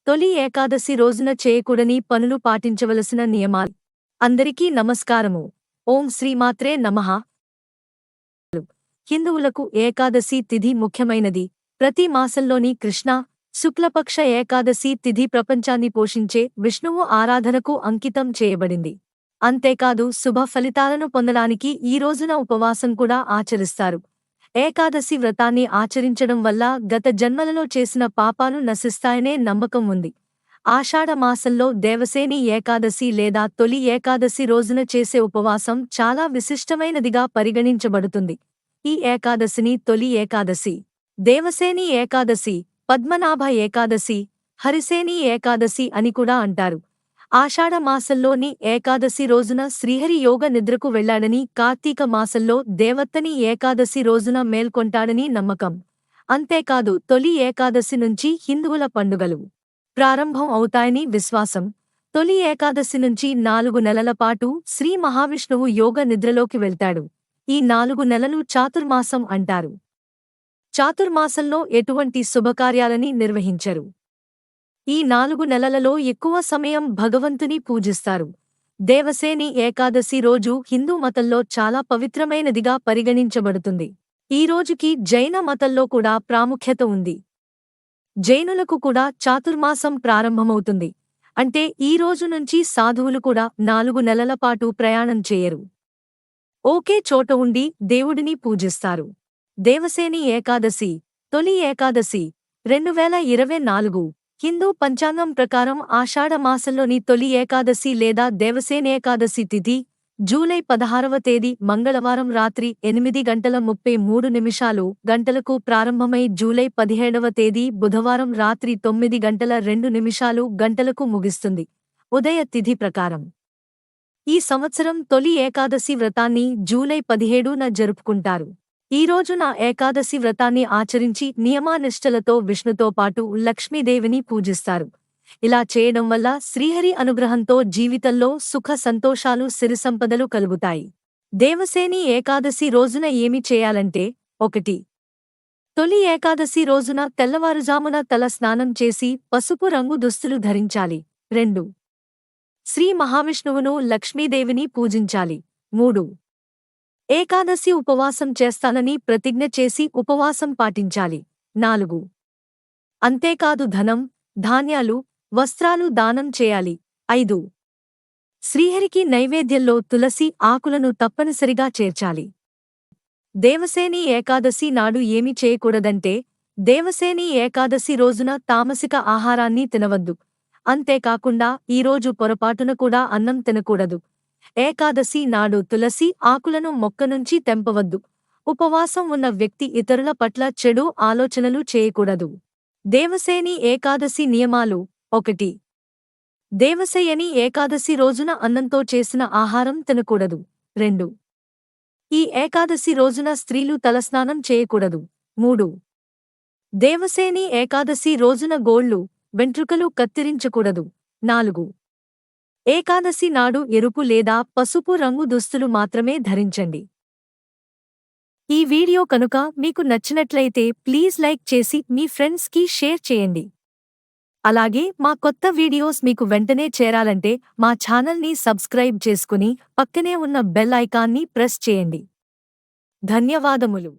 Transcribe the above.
తొలి ఏకాదశి రోజున చేయకూడని పనులు పాటించవలసిన నియమాలు. అందరికీ నమస్కారము. ఓం శ్రీమాత్రే నమః. హిందువులకు ఏకాదశి తిథి ముఖ్యమైనది. ప్రతి మాసంలోని కృష్ణ శుక్లపక్ష ఏకాదశి తిథి ప్రపంచాన్ని పోషించే విష్ణువు ఆరాధనకు అంకితం చేయబడింది. అంతేకాదు శుభ ఫలితాలను పొందడానికి ఈ రోజున ఉపవాసం కూడా ఆచరిస్తారు. ఏకాదశి వ్రతాన్ని ఆచరించడం వల్ల గత జన్మలలో చేసిన పాపాలు నశిస్తాయనే నమ్మకం ఉంది. ఆషాఢ మాసంలో దేవసేని ఏకాదశి లేదా తొలి ఏకాదశి రోజున చేసే ఉపవాసం చాలా విశిష్టమైనదిగా పరిగణించబడుతుంది. ఈ ఏకాదశిని తొలి ఏకాదశి, దేవసేని ఏకాదశి, పద్మనాభ ఏకాదశి, హరిసేని ఏకాదశి అని కూడా అంటారు. ఆషాఢ మాసంలోని ఏకాదశి రోజున శ్రీహరి యోగ నిద్రకు వెళ్లాడని, కార్తీక మాసంలో దేవత్తని ఏకాదశి రోజున మేల్కొంటాడని నమ్మకం. అంతేకాదు తొలి ఏకాదశి నుంచి హిందువుల పండుగలు ప్రారంభం అవుతాయని విశ్వాసం. తొలి ఏకాదశి నుంచి 4 నెలల పాటు శ్రీ మహావిష్ణువు యోగ నిద్రలోకి వెళ్తాడు. ఈ 4 నెలలు చాతుర్మాసం అంటారు. చాతుర్మాసంలో ఎటువంటి శుభకార్యాలని నిర్వహించరు. ఈ 4 నెలలలో ఎక్కువ సమయం భగవంతుని పూజిస్తారు. దేవసేని ఏకాదశి రోజు హిందూ మతంలో చాలా పవిత్రమైనదిగా పరిగణించబడుతుంది. ఈ రోజుకి జైన మతంలో కూడా ప్రాముఖ్యత ఉంది. జైనులకు కూడా చాతుర్మాసం ప్రారంభమవుతుంది. అంటే ఈ రోజు నుంచి సాధువులు కూడా 4 నెలల పాటు ప్రయాణం చేయరు. ఒకే చోట ఉండి దేవుడిని పూజిస్తారు. దేవసేని ఏకాదశి, తొలి ఏకాదశి 2024 హిందూ పంచాంగం ప్రకారం ఆషాఢ మాసంలోని తొలి ఏకాదశి లేదా దేవసేనేకాదశి తిథి జూలై 16వ తేదీ మంగళవారం రాత్రి 8:33 గంటలకు ప్రారంభమై జూలై 17వ తేదీ బుధవారం రాత్రి 9:02 గంటలకు ముగిస్తుంది. ఉదయ తిథి ప్రకారం ఈ సంవత్సరం తొలి ఏకాదశి వ్రతాన్ని జూలై 17న జరుపుకుంటారు. ఈ రోజున ఏకాదశి వ్రతాన్ని ఆచరించి నియమానిష్టలతో విష్ణుతో పాటు లక్ష్మీదేవిని పూజిస్తారు. ఇలా చేయడం వల్ల శ్రీహరి అనుగ్రహంతో జీవితంలో సుఖ సంతోషాలు సిరిసంపదలు కలుగుతాయి. దేవసేని ఏకాదశి రోజున ఏమి చేయాలంటే 1. తొలి ఏకాదశి రోజున తెల్లవారుజామున తల స్నానం చేసి పసుపు రంగు దుస్తులు ధరించాలి. 2. శ్రీ మహావిష్ణువును లక్ష్మీదేవిని పూజించాలి. 3. ఏకాదశి ఉపవాసం చేస్తానని ప్రతిజ్ఞ చేసి ఉపవాసం పాటించాలి. 4. అంతేకాదు ధనం, ధాన్యాలు, వస్త్రాలు దానం చేయాలి. 5. శ్రీహరికి నైవేద్యంలో తులసి ఆకులను తప్పనిసరిగా చేర్చాలి. దేవసేని ఏకాదశి నాడు ఏమి చేయకూడదంటే, దేవసేని ఏకాదశి రోజున తామసిక ఆహారాన్ని తినవద్దు. అంతేకాకుండా ఈరోజు పొరపాటున కూడా అన్నం తినకూడదు. ఏకాదశి నాడు తులసి ఆకులను మొక్క నుంచి తెంపవద్దు. ఉపవాసం ఉన్న వ్యక్తి ఇతరుల పట్ల చెడు ఆలోచనలు చేయకూడదు. దేవసేని ఏకాదశి నియమాలు. 1. దేవసేయని ఏకాదశి రోజున అన్నంతో చేసిన ఆహారం తినకూడదు. 2. ఈ ఏకాదశి రోజున స్త్రీలు తలస్నానం చేయకూడదు. 3. దేవసేని ఏకాదశి రోజున గోళ్లు, వెంట్రుకలు కత్తిరించకూడదు. 4. ఏకాదశి నాడు ఎరుపు లేదా పసుపు రంగు దుస్తులు మాత్రమే ధరించండి. ఈ వీడియో కనుక మీకు నచ్చినట్లయితే ప్లీజ్ లైక్ చేసి మీ ఫ్రెండ్స్కి షేర్ చేయండి. అలాగే మా కొత్త వీడియోస్ మీకు వెంటనే చేరాలంటే మా ఛానల్ని సబ్స్క్రైబ్ చేసుకుని పక్కనే ఉన్న బెల్ ఐకాన్ని ప్రెస్ చేయండి. ధన్యవాదములు.